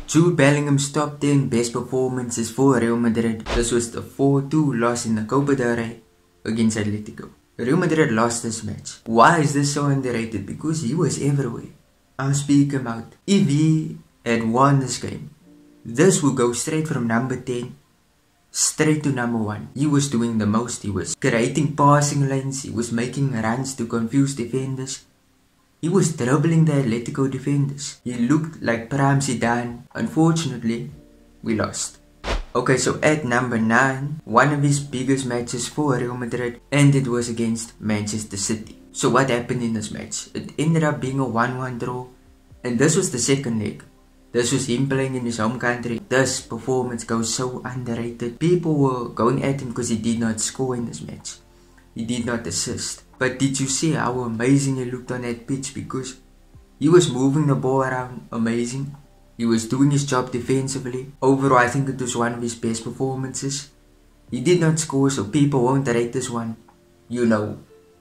Jude Bellingham's top 10 best performances for Real Madrid. This was the 4-2 loss in the Copa del Rey against Atletico. Real Madrid lost this match. Why is this so underrated? Because he was everywhere. I'm speaking about if he had won this game, this would go straight from number 10 straight to number 1. He was doing the most. He was creating passing lanes. He was making runs to confuse defenders. He was dribbling the Atletico defenders. He looked like prime Zidane. Unfortunately, we lost. Okay, so at number 9, one of his biggest matches for Real Madrid, and it was against Manchester City. So what happened in this match? It ended up being a 1-1 draw, and this was the second leg. This was him playing in his home country. This performance goes so underrated. People were going at him because he did not score in this match. He did not assist. But did you see how amazing he looked on that pitch? Because he was moving the ball around amazing. He was doing his job defensively. Overall, I think it was one of his best performances. He did not score, so people won't rate this one,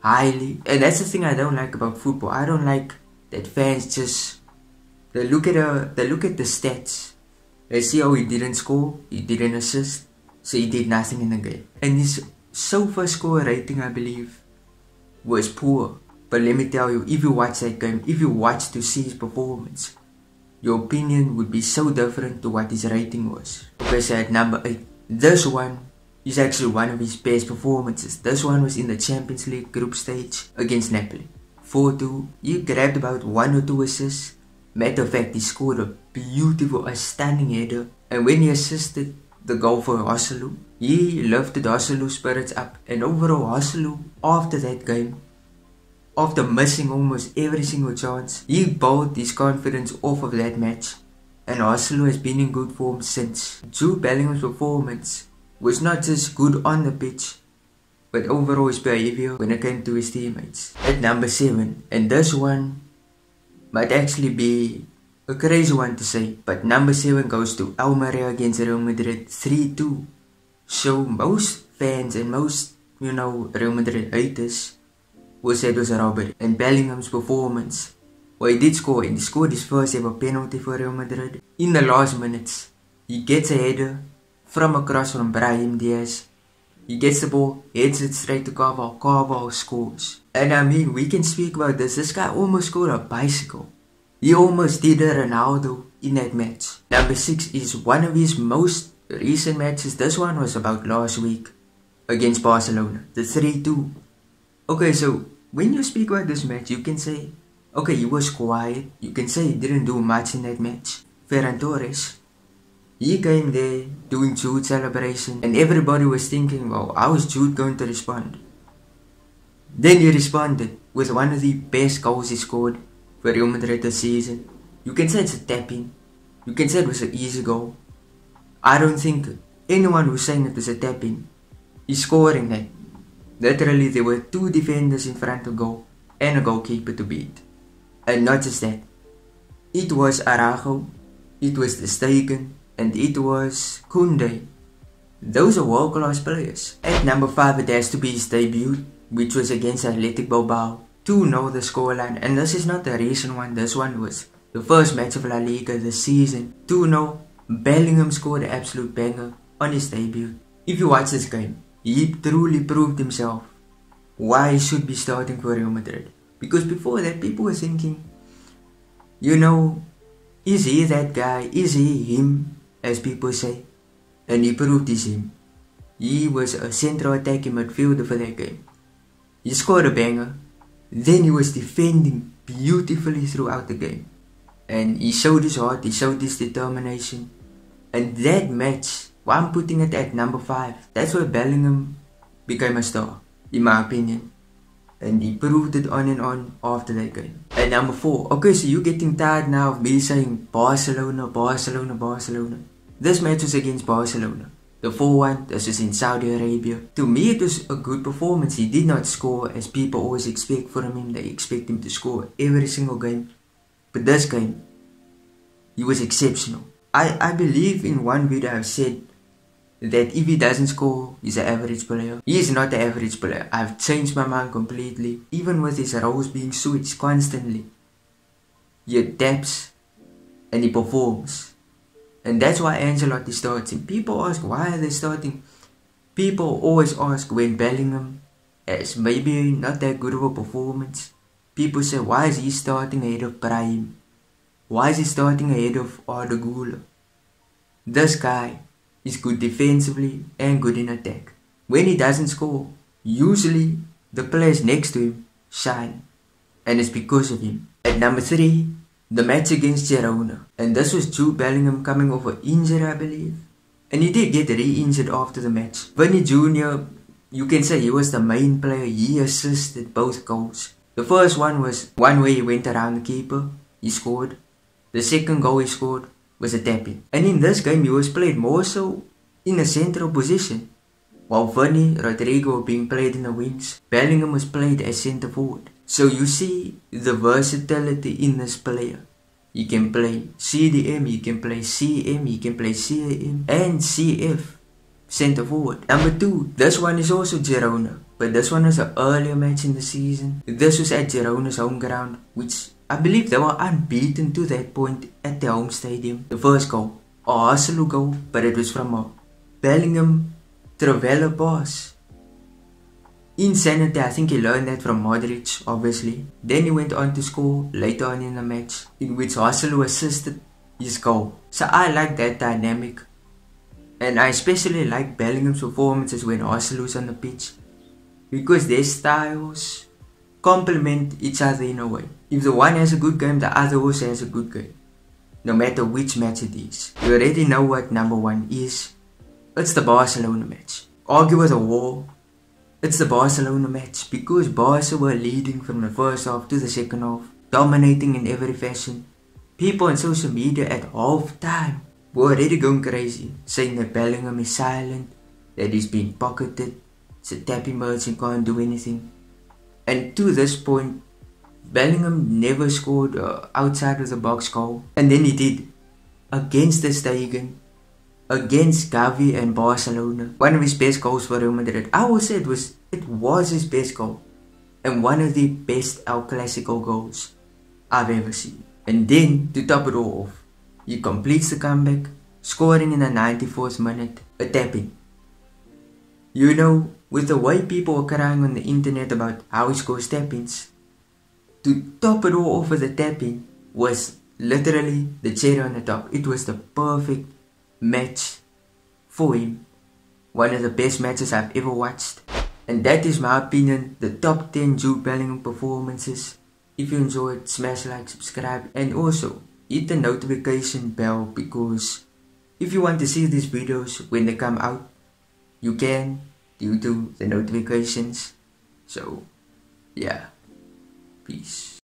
highly. And that's the thing I don't like about football. I don't like that fans just they look at the stats. They see how he didn't score, he didn't assist, so he did nothing in the game. And his SofaScore rating, I believe, was poor. But let me tell you, if you watch that game, if you watch to see his performance, your opinion would be so different to what his rating was. Okay, so at number 8, this one is actually one of his best performances. This one was in the Champions League group stage against Napoli. 4-2, he grabbed about 1 or 2 assists. Matter of fact, he scored a stunning header. And when he assisted the goal for Joselu, he lifted Joselu's spirits up. And overall, Joselu, after that game, after missing almost every single chance, he bowled his confidence off of that match. And Joselu has been in good form since. Jude Bellingham's performance was not just good on the pitch, but overall his behavior when it came to his teammates. At number 7, and this one might actually be a crazy one to say, but number 7 goes to Almeria against Real Madrid 3-2. So most fans and most, Real Madrid haters will say it was a robbery. And Bellingham's performance, well, he did score, and he scored his first ever penalty for Real Madrid. In the last minutes, he gets a header from a cross from Brahim Diaz. He gets the ball, heads it straight to Carvalho. Carvalho scores. And I mean, we can speak about this. This guy almost scored a bicycle. He almost did a Ronaldo in that match. Number 6 is one of his most recent matches. This one was about last week against Barcelona. The 3-2. Okay, so when you speak about this match, you can say, okay, he was quiet. You can say he didn't do much in that match. Ferran Torres, he came there doing Jude celebration, and everybody was thinking, well, how is Jude going to respond? Then he responded with one of the best goals he scored for Real Madrid this season. You can say it's a tap-in. You can say it was an easy goal. I don't think anyone who's saying it was a tap-in is scoring that. Literally, there were 2 defenders in front of goal and a goalkeeper to beat. And not just that. It was Araujo, it was Ter Stegen, and it was Koundé. Those are world-class players. At number 5, it has to be his debut, which was against Athletic Bilbao. 2-0 the scoreline, and this is not the recent one. This one was the first match of La Liga this season. 2-0, Bellingham scored an absolute banger on his debut. If you watch this game, he truly proved himself why he should be starting for Real Madrid. Because before that, people were thinking, is he that guy? Is he him, as people say? And he proved he's him. He was a central attacking midfielder for that game. He scored a banger. Then he was defending beautifully throughout the game. And he showed his heart, he showed his determination. And that match, well, I'm putting it at number 5. That's where Bellingham became a star, in my opinion. And he proved it on and on after that game. At number 4, okay, so you're getting tired now of me saying Barcelona, Barcelona, Barcelona. This match was against Barcelona. The 4-1, this was in Saudi Arabia. To me, it was a good performance. He did not score as people always expect from him. They expect him to score every single game. But this game, he was exceptional. I believe in one video I've said that if he doesn't score, he's an average player. He is not an average player. I've changed my mind completely. Even with his roles being switched constantly, he adapts and he performs. And that's why Ancelotti starts him. People ask why are they starting. People always ask when Bellingham has maybe not that good of a performance. People say, why is he starting ahead of Brahim? Why is he starting ahead of Arda Güler? This guy is good defensively and good in attack. When he doesn't score, usually the players next to him shine. And it's because of him. At number 3, the match against Girona. And this was Jude Bellingham coming off an injury, I believe. And he did get re-injured after the match. Vinny Jr., you can say he was the main player. He assisted both goals. The first one was one where he went around the keeper. He scored. The second goal he scored was a tap-in. And in this game he was played more so in a central position. While Vinny, Rodrigo were being played in the wings, Bellingham was played as centre forward. So you see the versatility in this player. He can play CDM, he can play CM, he can play CAM and CF, centre forward. Number 2, this one is also Girona, but this one was an earlier match in the season. This was at Girona's home ground, which I believe they were unbeaten to that point at their home stadium. The first goal, a Hasselu goal, but it was from a Bellingham Travella pass. Insanity. I think he learned that from Madrid, obviously. Then he went on to score later on in the match, in which Hasselu assisted his goal. So I like that dynamic. And I especially like Bellingham's performances when Hasselu's on the pitch, because their styles complement each other in a way. If the one has a good game, the other also has a good game. No matter which match it is. You already know what number 1 is. It's the Barcelona match. Argue with a wall. It's the Barcelona match, because Barca were leading from the first half to the second half, dominating in every fashion. People on social media at half time were already going crazy, saying that Bellingham is silent, that he's being pocketed, it's a tapping merchant, can't do anything. And to this point, Bellingham never scored outside of the box goal, and then he did against the Stegen, against Gavi and Barcelona. One of his best goals for Real Madrid. I would say it was his best goal, and one of the best El Clasico goals I've ever seen. And then to top it all off, he completes the comeback, scoring in the 94th minute, a tap-in. You know, with the way people were crying on the internet about how he scores tap-ins, to top it all off with a tap-in was literally the cherry on the top. It was the perfect match for him. One of the best matches I've ever watched. And that is my opinion, the top 10 Jude Bellingham performances. If you enjoyed, smash like, subscribe, and also hit the notification bell, because if you want to see these videos when they come out, you can due to the notifications. So yeah, peace.